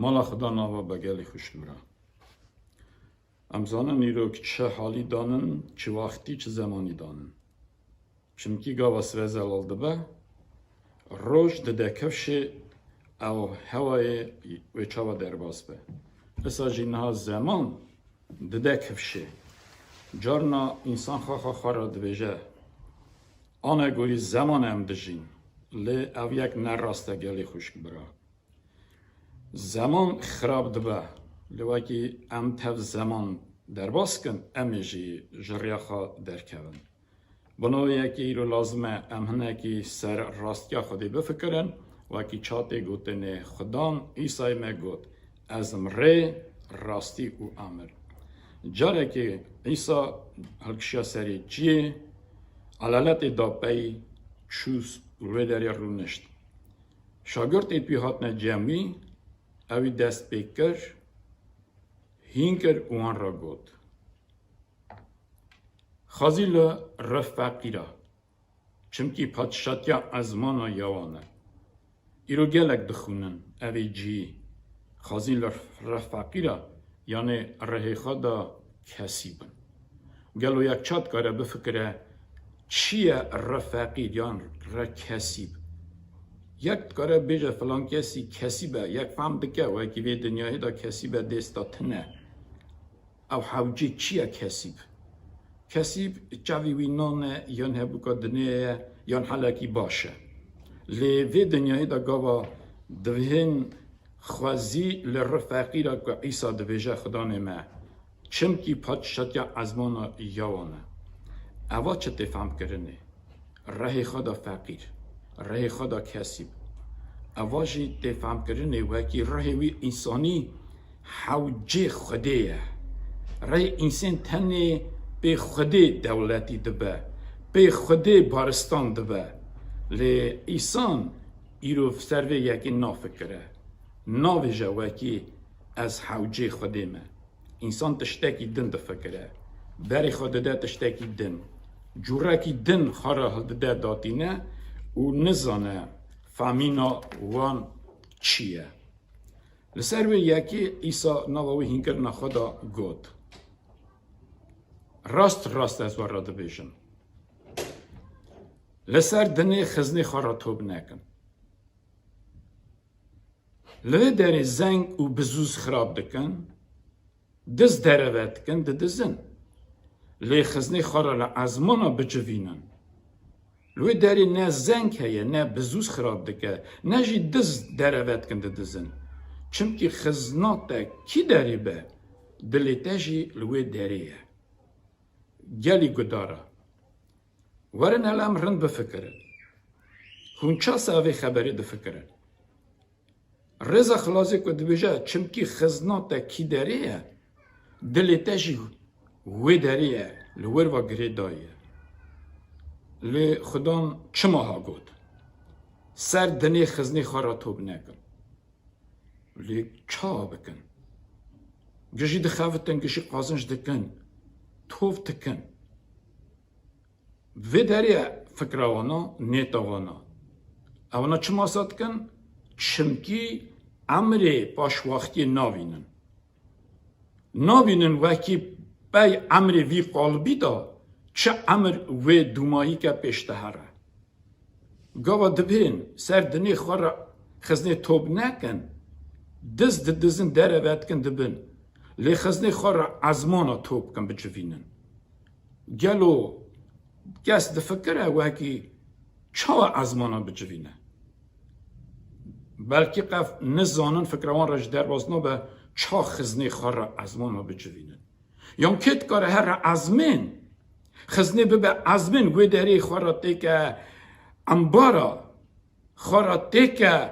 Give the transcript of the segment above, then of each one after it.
مالا خدا ناوا بگلی خوش برا امزانه نیرو که چه حالی دانن چه وقتی چه زمانی دانن چمکی گاوا سوزلال دبه روش دده کفش او هوای وچاوا در باز به بسا جینها زمان دده کفشه جارنا انسان خواه دویجه آنه گوری زمان هم دجین لی او یک نراسته گلی خوشک برا زمان خراب دبه لواکی ام تف زمان در باز کن امیجی جریخا در کون بنو یکی رو لازمه ام هنکی سر راستیا خودی بفکرن وکی چاته گوتنه خدان ایسای مگوت از مره راستی او امر جاره که ایسا هلکشیا سری چیه علالت دا پی چوز روی دریا رو نشت شاگرد ایت بی هاتنه جمعی اوی دست بکر هینکر اوان را گود خازیل رفقی را چمکی پادشاتیا ازمانا یوانه ایرو گلک دخونن اوی جی خازیل رفقی را یعنی رهی خدا کسی بن گلو یک چاد کاره بفکره چیه رفقی یعنی را کسی بن یک کاره بیجه فلان کسی به یک فهم دکه و اکی به دنیای دا کسی به دستا تنه او حوجی چیه کسی بن کسی چاوی وینانه یان هبو که دنیای یان حلکی باشه لی وی دنیای دا گاوا دوهن خوازی لرفقی را که عیسا دویجه خدا نمه چمکی پادشاتیا ازمانا یوانه اوا چه تفهم کرنه ره خدا فقیر ره خدا کسیب اوا جی تفهم کرنه وکی ره وی انسانی حوجه خدیه ره انسان تنه به خدای دولتی دبه به خدای بارستان دبه لی ایسان ایرو سروه یکی نافکره ناویجه وکی از حوجه خودیمه انسان تشتکی دن دفکره بری خود ده تشتکی دن جورکی دن خاره ده داتینه و نزانه فامینا وان چیه لسروه یکی ایسا نواوی هینکر نخدا گود راست از وراده بیشن لسر دنه خزنی خارا توب نکن لوی داری زنگ و بزوز خراب دکن دز دروت کن دزن لی خزنی خارا لعزمانا بجوینن لوی داری نه زنگ هیه نه بزوز خراب دکه نه جی دز دروت کن دزن چمکی خزناتا کی داری به دلیتا جی لوی داریه گلی گداره ورن الام رند بفکرن هونچا ساوی خبری دفکرن رضا خلاصی که دویجه چمکی خزناتا کی داریه دلیتا جی وی داریه لور و گری دایه لی خدان چما ها گود سر دنی خزنی خارا توب نکن لی چا بکن گشی دخافتن گشی قازنش دکن توف تکن وی داریه فکروانا نیتاوانا اونا چما ساد کن چمکی امری باش وقتی ناوینن وکی بای امری وی قلبی دا چه امر وی دومایی که پیشته هره گاوا دبین سر دنی خواه خزنی توب نکن دزن دره وید کن دبین لی خزنی خواه ازمانا توب کن بجوینن گلو گس دفکره وکی چا ازمانا بجوینه بلکه قف نزانن فکروان رج در بازنو به چا خزنی خواه ازمانا بجوینن یام کت کاره هر ازمین خزنی به ازمین گوی داری خواه تیکه انبارا خواه تیکه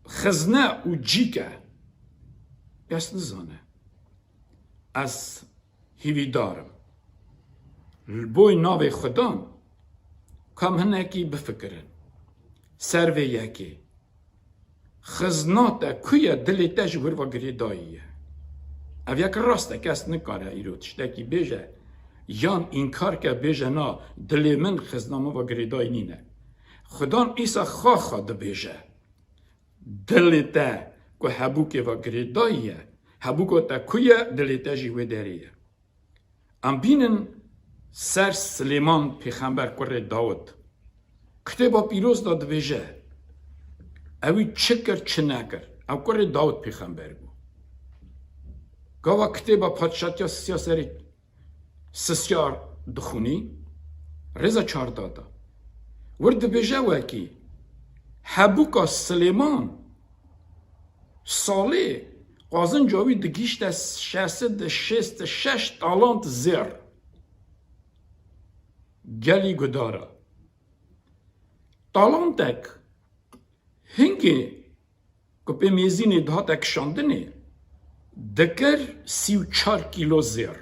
خزنه و جیکه گس نزانه از هیوی دارم بوی ناوی خودان کم هنکی بفکرن سروی یکی خزناتا کویا دلیتا جور و گری داییه او یک راسته کس نکاره ایرو تشتکی بیجه یان اینکار که بیجه نا دلی من خزنامه و گری دای نینه خدان ایسا خواه بیجه دلیتا که هبوک و گریداییه هبوک تا کویه دلیتا جیوه داریه ام بینن سر سلیمان پیغمبر کره داود کتابا پیروز داد ویژه اوی چه کرد چه نکرد او کره داود پیغمبر بو گاوا کتابا پادشاتیا سیاسری سسیار دخونی رضا چار دادا ورد ویژه وکی هبوکا سلیمان ساله قازن جاوی دگیشت از 66 تالانت زر گلی گدارا تالانتک هنگی که به میزین دهاتک شاندنه دکر 34 کیلو زر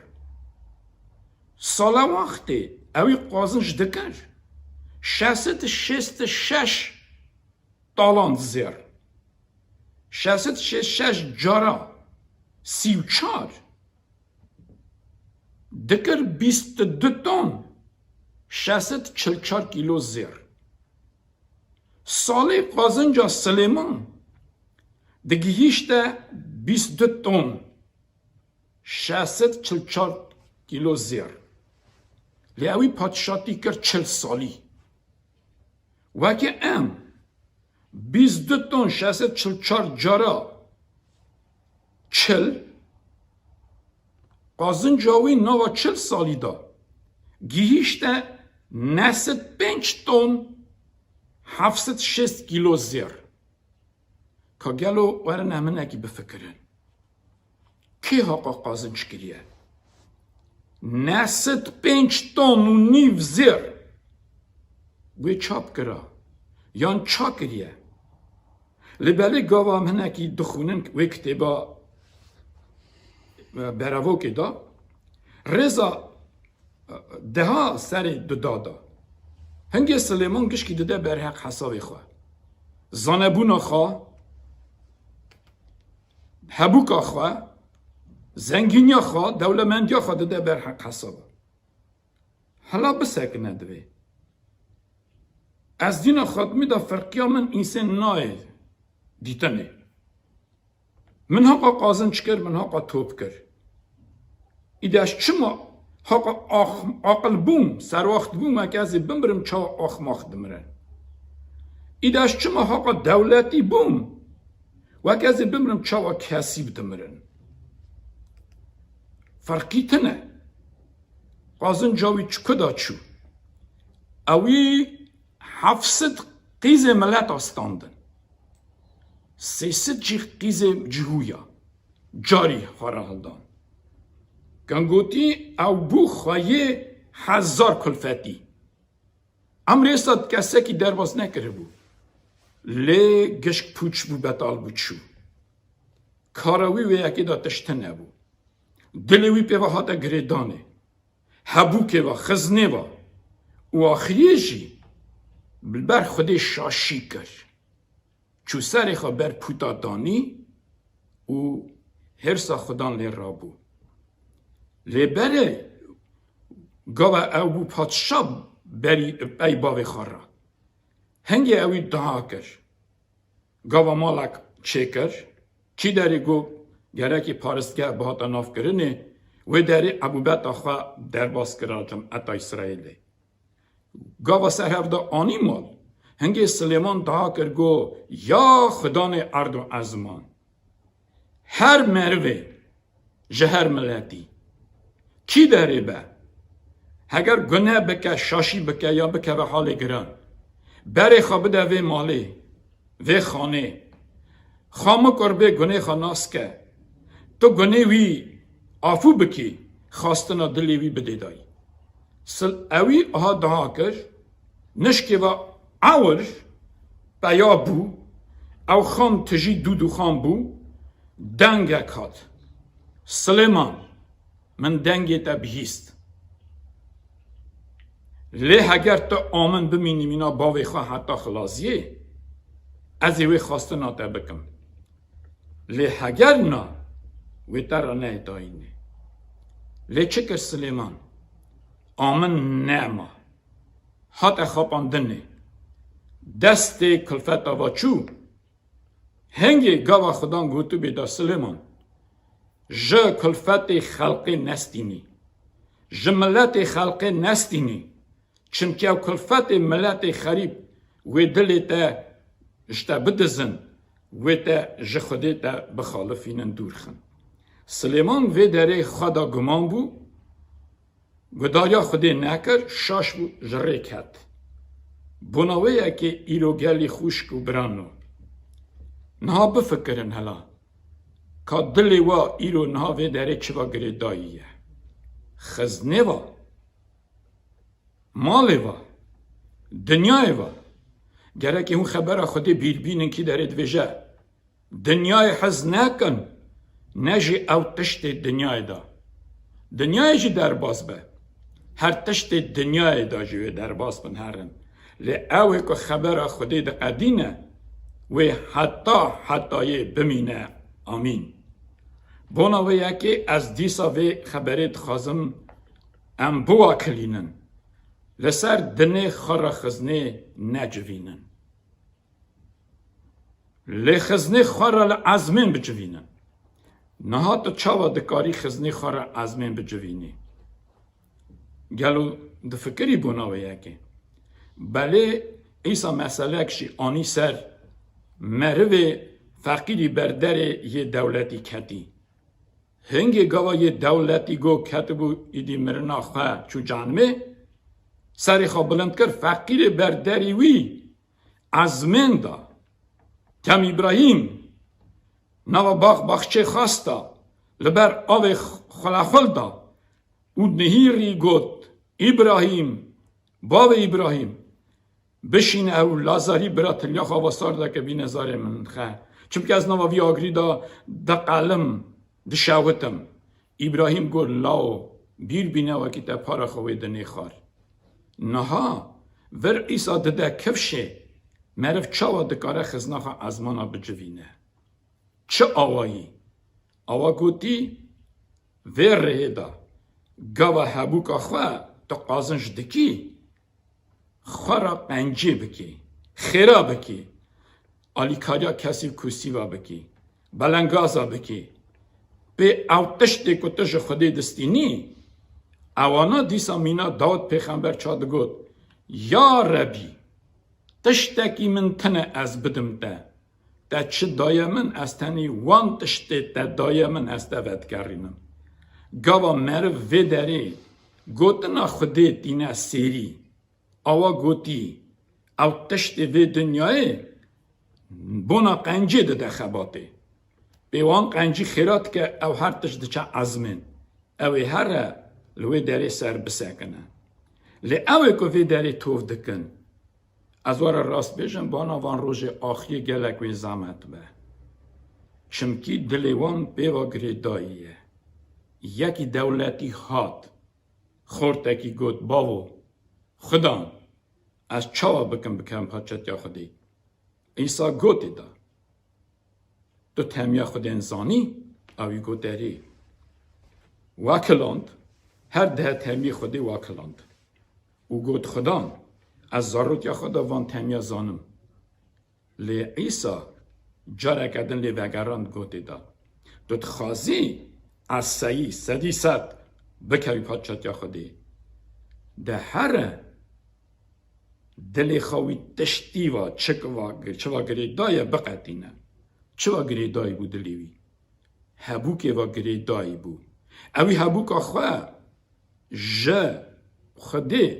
ساله وقتی اوی قازنش دکر 66 تالانت زر 66 جارا 34 دکر 22 تن 644 کیلو زر سالی قازنجا سلیمان دگیشته 22 تن 644 کیلو زر لیاوی پادشاتی کرد 40 سالی وکی ام 22 تن 644 جارا 40 قازن جاوی 40 سالی دا گیهیشته 95 تن 706 کیلو زر که گلو ورن همه نکی بفکرن کی حقا قازن شکریه 95 تن و نیو زر وی چاپ کرا یان چا کریه لبالی گاوا هم هنکی دخونن وی کتبا براوو که دا رضا ده سر دو دادا هنگی سلیمان گشکی داده بر حق حسابی خواه زانبون خواه هبوک خواه زنگینی خواه دولمندی خواه داده بر حق حسابه حالا بسکنه دوی از دین خاتمی دا فرقیا من اینسان نای دیتنه من حقا قازن چکر من حقا توب کر ایدهش چما حقا عقل بوم سر وقت بوم اکازی بمبرم چا آخماخ دمرن ایدهش چما حقا دولتی بوم و اکازی بمبرم چا کسیب دمرن فرقی تنه قازن جاوی چکو دا چو اوی 700 قیز ملت آستاندن 300 قیز جهویا جاری خارهالدان گنگوتی او بو خواهی 1000 کلفتی امریستاد کسی که درواز نکره بو لی گشک پوچ بو بطال بو چو کاراوی و یکی دا تشته نبو دلوی پیوه هاتا گریدانه هبوکه و خزنه و آخریه جی بر خودی شاشی کر چو سر خواه بر پوتا دانی و هرسا خودان لی رابو لی بره گاوه او بو پادشا بری ای باوی خورا هنگی اوی دعا کر گاوه مالک چه کر چی داری گو گره پارستگه بهاتا ناف کرنه و داری ابو بیت آخوا درباز کراجم اتا اسرائیلی گاوا سر هفته آنی مال هنگی سلیمان دعا کرد گو یا خدان ارد و ازمان هر مروه جهر ملتی کی داری به اگر گناه بکه شاشی بکه یا بکه به حال گران بری خواه بده وی مالی وی خانه خامه کر به گناه خاناس که تو گناه وی آفو بکی خواستنا دلی وی بده دایی اوی آها دعا کر نشکی و عور بیا بو او خان تجی دودو خان بو دنگ کات سلیمان من دنگی تا بهیست لی اگر تو آمن بمینی مینا باوی خواه حتی خلاصیه از اوی خواستنا تا بکم لی اگر نا وی تر نه داینه لی چکر سلیمان آمن نعمه حتی خواباندنه دست کلفت آواچو هنگی گاوا خدان گوتو بیدا سلیمان جه کلفت خلق نستینی جه ملت خلق نستینی چمکی او کلفت ملت خریب و دلی تا اشتا بدزن و تا جه خودی تا بخالفینن دور خن سلیمان و داره خدا گمان بو گدایا خودی نکر شاش بو جره کت بناوه که ایرو گلی خوشک و برانو نها بفکرن هلا که دلی و ایرو نها و داره چوا گره داییه خزنه و ماله و دنیای و گره که اون خبر خودی بیربینن که داره دویجه دنیای حز نکن نجی او تشت دنیای دا دنیای جی در باز به هر تشت دنیای دا جی در باز بن هرن لی اوه که خبر خودی دا قدینه و حتی بمینه آمین بونا و یکی از دیسا و خبرید خازم ام بوا کلینن لسر دنه خارا خزنه نجوینن لی خزنه خارا لعزمین بجوینن نها تو چاوا دکاری خزنه خارا عزمین بجوینی گلو دفکری بونا و یکی بله ایسا مسئله کشی آنی سر مروه فقیری بردر یه دولتی کتی هنگی گوا یه دولتی گو کتبو ایدی مرنا خواه چو جانمه سری خواه بلند کر فقیر بردری وی عزمین دا کم ابراهیم نوا باخچه خواستا لبر آو خلاخل دا او نهیری گوت ابراهیم باب ابراهیم بشین او لازاری برا تلیا خواستار دا که بی نظاره من خواه چونکه از نوا وی آگری دا قلم دا شاوتم ابراهیم گو لاو بیر بینه و که تا پارا خواه دنی خار نها ور ایسا دا کفشه مرف چاوا دکاره خزناخا ازمانا بجوینه چه آوایی؟ آوا گوتی ور ره دا گاوا حبوکا خواه تا قازنش دکی خورا پنجه بکی خیرا بکی آلیکاریا کسی کوسی و بکی بلنگازا بکی به او تشتی کتش خودی دستینی اوانا دیسا مینا داود پیغمبر چاد گود یا ربی تشتکی من تنه از بدم ده چه دای من از تنی وان تشتی ده دای من از دوت گرینم گاوا مرو وی داری گوتنا خودی دینه سیری آوا گوتی او تشت وی دنیای بونا قنجی ده خباته بیوان قنجی خیرات که او هر تشت چه عزمین اوی هر لوی داری سر بسکنه لی اوی که وی داری توف دکن از وار راست بیشن بانا وان روژ آخی گلک وی زامت به چمکی دلیوان بیوا گریداییه یکی دولتی هات خورتکی گوت باو خدا از چاوا بکن پاچت یا خودی ایسا گوتی دا تو تمیا خود انسانی اوی گوت داری واکلاند هر ده تمی خودی واکلاند او گوت خدا از ضرورت یا خدا وان تمیا زانم لی ایسا جاره کردن لی وگراند گوتی دا تو تخوازی از سدی ست بکوی پاچت یا خودی ده هر دلی خواهی تشتی و چوا گریدای بقتینه چوا گریدای بود دلیوی هبوک و گریدای بود اوی هبوک خواه خودی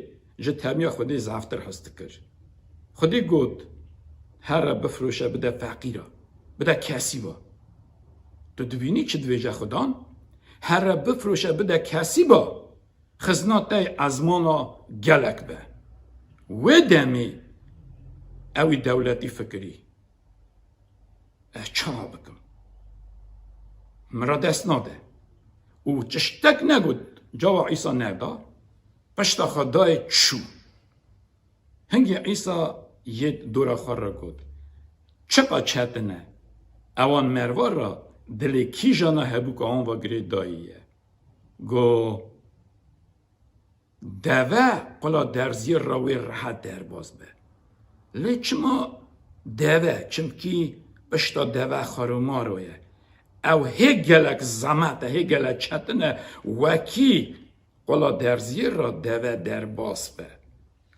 تمیا خودی زفتر هست کر خودی گود هر بفروشه بده فقیره بده کسی با تو دوینی چه دویجه خودان هر بفروشه بده کسی با خزنات ازمانا گلک به و دمی اوی دولتی فکری چه بکم مرا دست ناده او چشتک نگود جوا عیسا ندا پشتا خدای چو هنگی عیسا یه دورا خور را گود چقا چتنه اوان مروار را دلی کی جانا هبو که آن و گری داییه گو دوه قلا درزی راوی راحت در باز به لی چما دوه چمکی بشتا دوه خاروما رویه او هگلک زمت هگلک چتنه وکی قلا درزی را دوه در باس به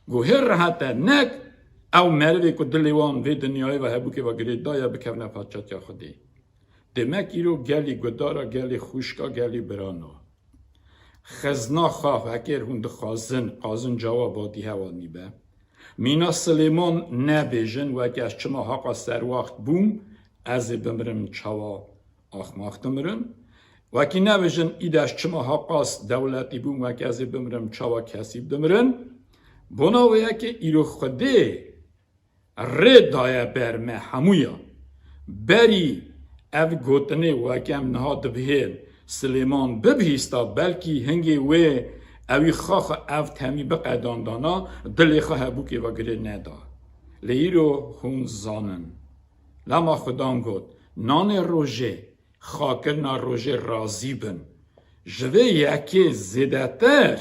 گوهر راحت نک او مروی که دلیوان وی دنیای و هبو که و گریدای بکونه پاچات یا خودی دمک ایرو گلی گدارا گلی خوشکا گلی برانو خزنا خواه اگر هند قازن جواب بادی هوانی به مینا سلیمان نبیجن و اگه از چما حقا سر وقت بوم از بمرم چوا آخماختمرم و اگه نبیجن ایده از چما حقا دولتی بوم و اگه از بمرم چوا کسی بمرم بنا و اگه ایرو خوده ردای برمه همویا بری او گوتنه و اگه هم نها دبهین سلیمان ببهیستا بلکی هنگی و اوی خاخ او تمی بقیدان دانا دلی خواه بوکی و گره ندا لیرو هون زانن لما خدام گود نان روژه خاکرنا روژه رازی بن جوه یکی زیدتر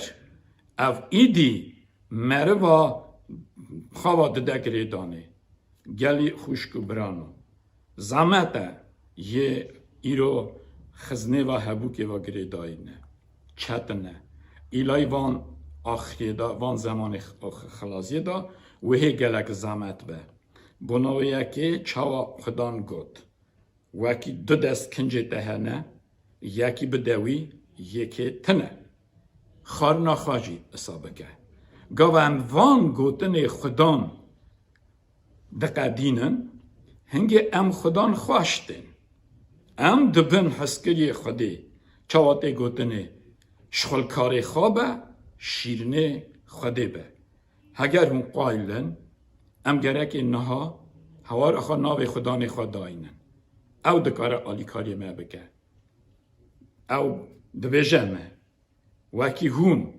او ایدی مروا خواه دده گره دانه گلی خوشکو برانو زمته یه ایرو خزنه و هبوکی و گره داینه چتنه ایلای وان آخری دا وان زمان خلاصی دا و هی گلک زمت به بناویه که چاوا خدان گود وکی دو دست کنجه دهنه یکی بدوی یکی تنه خارنا خاجی اصابه که گوان وان گوتن خدان دقدینن هنگی ام خدان خواشتن ام دبن حسکری خودی چاواته گوتنه شخلکار خوابه شیرنه خوده به اگر هم قایلن ام گرک نها هوار اخوا ناو خدان خداینن او دکار آلیکاری ما بگه او دبیجمه وکی هون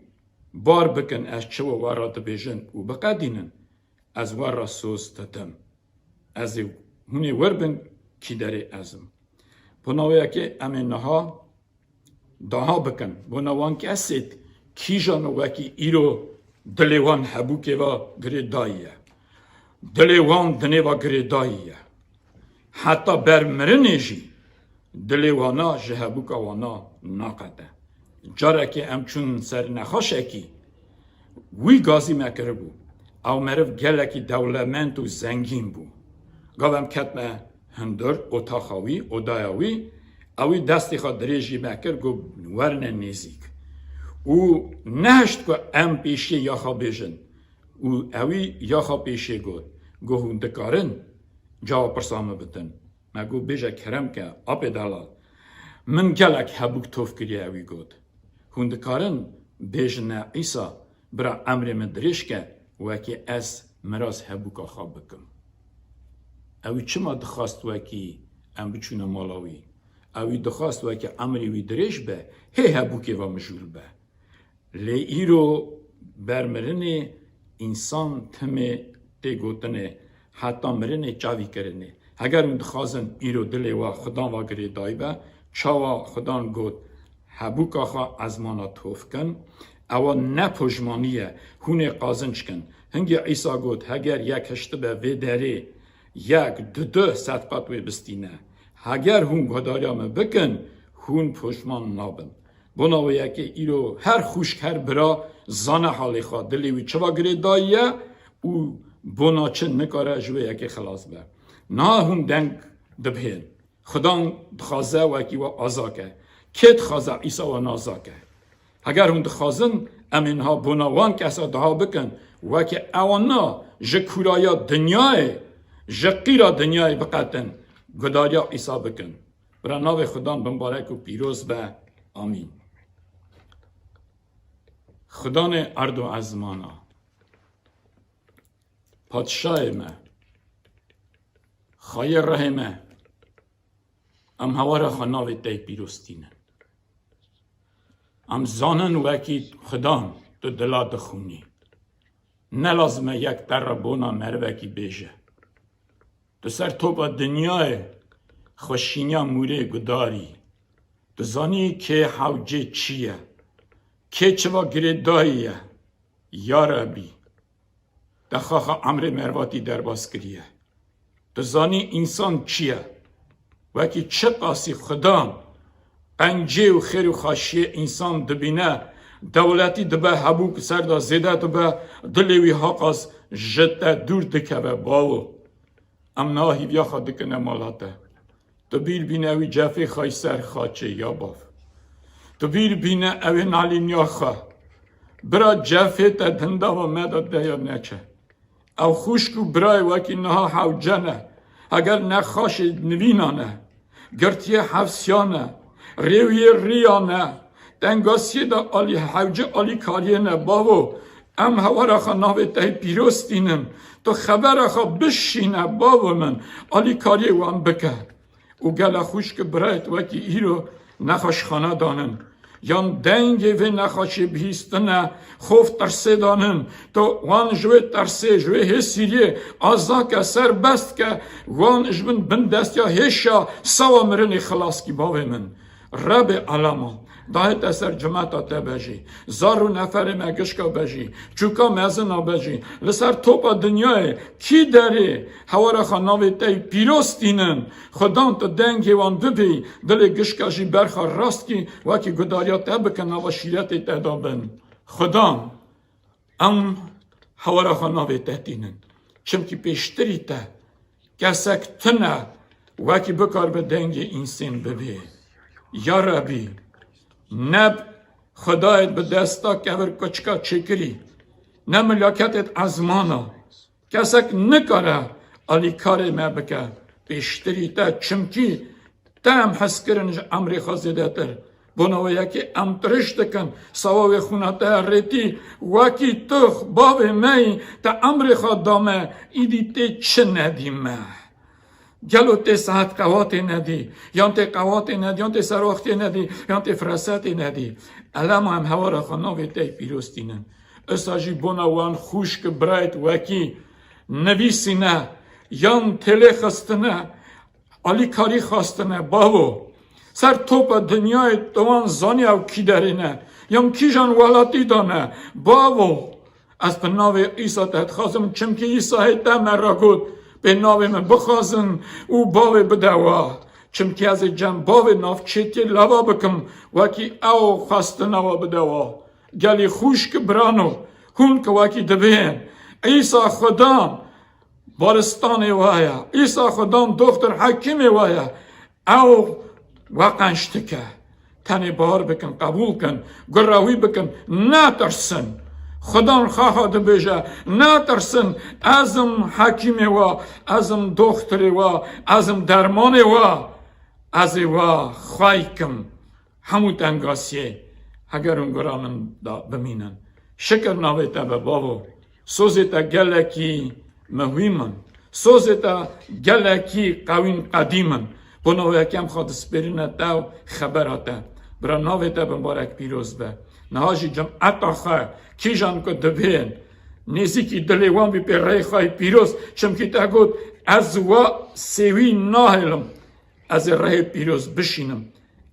بار بکن از چو وارا دبیجن و بقدینن از وارا سوز تدم از هونی وربن کی داره ازم بناویه که امین نها داها بکن بناوان که اسید کی جانو وکی ایرو دلیوان هبو که و گریداییه دلیوان دنی و گریداییه حتی برمرنه جی دلیوانا جهبو که وانا ناقده جاره که امچون سر نخواشه کی وی گازی مکر بو او مرف گلکی دولمنت و زنگین بو گاوم کتمه هندر اتاخاوی ادایاوی اوی دستی خواه دریجی مکر گو ورن نیزیک او نهشت که ام پیشی یا خواه بیجن او اوی یا خواه پیشی گو هندکارن جواب پرسامه بتن مگو بیجه کرم که آپ دلال من گلک هبوک توف کری اوی گود هندکارن بیجن ایسا برا امر من دریش که وکی از مراز هبوکا خواب بکم اوی چما دخواست وکی ام بچونه مالاوی اوی دخواست وکی امری وی دریش به هی هبوکی و مجول به لی ایرو برمرن انسان تمه تی گوتنه حتی مرنه چاوی کرنه اگر اون دخواستن ایرو دلی و خدا و گری دای به چاوا خدا گوت هبوکا خواه از مانا توف کن او نپوشمانیه هونه قازنچ کن هنگی عیسا گوت اگر یک هشته به وی داره یک دو صدقات وی بستینه اگر هون گداریام بکن هون پوشمان نابن بناویه که ایرو هر خوشک هر برا زانه حالی خواه دلیوی چوا گره داییه او بنا چن نکاره جوه یکی خلاص به نه هون دنگ دبهن خدا خوازه و اکی و آزاکه کت خوازه عیسا و نازاکه اگر هون دخوازن امینها بناوان کسا دها بکن و که اوانا جکورایا دنیای جقیرا دنیای بقتن گداریا عیسا بکن برا ناو خدا بمبارک و پیروز به آمین خدا ارد و ازمانا پادشاه ما خایر رحمه ام هوار خناوی تی پیروستینه ام زانن وکی خدا تو دلا دخونی نلازمه یک تربونا مروکی بیجه تو سر توپا دنیای خوشینیا موره گداری تو زانی که حوجه چیه که چوا گریداییه یا ربی دخواخ امر مرواتی در باز کریه دزانی انسان چیه وکی چه قاسی خدا قنجه و خیر و خاشیه انسان دبینه دولتی دبه حبوب سر دا زیده دبه دلوی حقاس جده دور دکه باو ام ناهی بیا خود دکنه مالاته تو بیر بینه اوی جفه خواهی سر خاچه یا باف تو بیر بینه اوی نالینیا خواه برا جفه تا دنده و مدد ده یا نچه او خوشکو برای وکی نها حوجنه اگر نخاش نوینانه گرتی حفظیانه ریوی ریانه دنگاسی دا آلی حوجه آلی کاریه نه باو ام هوا را خواه ناوی تایی پیروستینن تو خبر خواه بشینه باو من آلی کاریه وان بکه او گل خوش که برایت وکی ایرو نخواش خانه دانن یان دنگی و نخواشی بهیستنه خوف ترسه دانن تو وان جوی ترسه جوی حسیریه آزا که سر بست که وان اجبن بندست یا هشا سوا مرنی خلاص کی باوی من رب علما دایت اثر جماعت آتا بجی زارو نفر مگشکا بجی چوکا مزنا بجی لسر توپا دنیای کی داره هوارا خاناوی تای پیروستینن خدان تو دنگی وان ببی دل گشکا جی برخا راست کی واکی گداریات بکن و شیرت تدابن خدان ام هوارا خاناوی تهتینن چمکی پیشتری تا کسک تنه واکی بکار به دنگ انسان ببی یا ربی نب خدایت به دستا کبر کچکا چکری نه ملاکتت ازمانا کسک نکاره علی کار ما بکه پیشتری تا چمکی تا هم حس کرنج امری خازیده تر بناو یکی ام ترشت کن سواوی خونتا ریتی وکی تخ باب می تا امری خواد دامه ایدی تی چه ندیمه گلو تی ساعت قواتی ندی یان تی قواتی ندی یان تی سراختی ندی یان تی فرساتی ندی علام هم هوا را خاناوی تی پیروستینن اساجی بناوان خوشک برایت وکی نویسینه یان تلی خستنه علی کاری خواستنه باو سر توپ دنیای دوان زانی او کی دارینه یام کی جان والاتی دانه باو از به ناو ایسا تحت خواستم چمکی ایسا دم را گود به ناو من بخواستن او باو بدوا چمکی از جم باو ناف چیتی لوا بکم وکی او خواستن او بدوا گلی خوش که برانو هون که وکی دبین ایسا خدام بارستان وایا ایسا خدام دختر حکیم وایا او واقعشت که تنی بار بکن قبول کن گراوی بکن نترسن خدا خواهد بجه نترسن ازم حکیم وا ازم دختر وا ازم درمان وا از وا خواهیکم همو تنگاسیه اگر اون گرانم بمینن شکر ناویتا به بابو سوزیتا گلکی مهمن سوزیتا گلکی قوین قدیمن بنو یکم خود سپرینه دو خبراته برا ناویتا بمبارک پیروز به نهاجی جمعت آخه کی جان که دبین نیزی که دلیوان بی پر رای خواهی پیروز چمکی تا گود از و سوی ناهلم از رای پیروز بشینم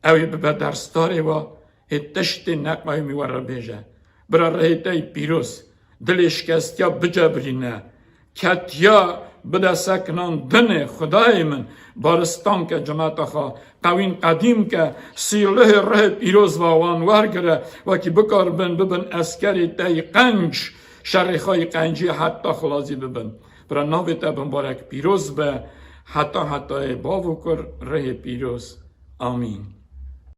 اوی به درستاری و تشت نقمای میوار بیجه برا رای تای پیروز دلش کستیا بجبرینه کتیا بده سکنان دن خدای من بارستان که جماعت خواه قوین قدیم که سیله ره پیروز و وانوار گره و که بکار ببن اسکری تای قنج شرخای قنجی حتی خلاصی ببن برا ناوی تا بمبارک پیروز به حتی باو کر ره پیروز آمین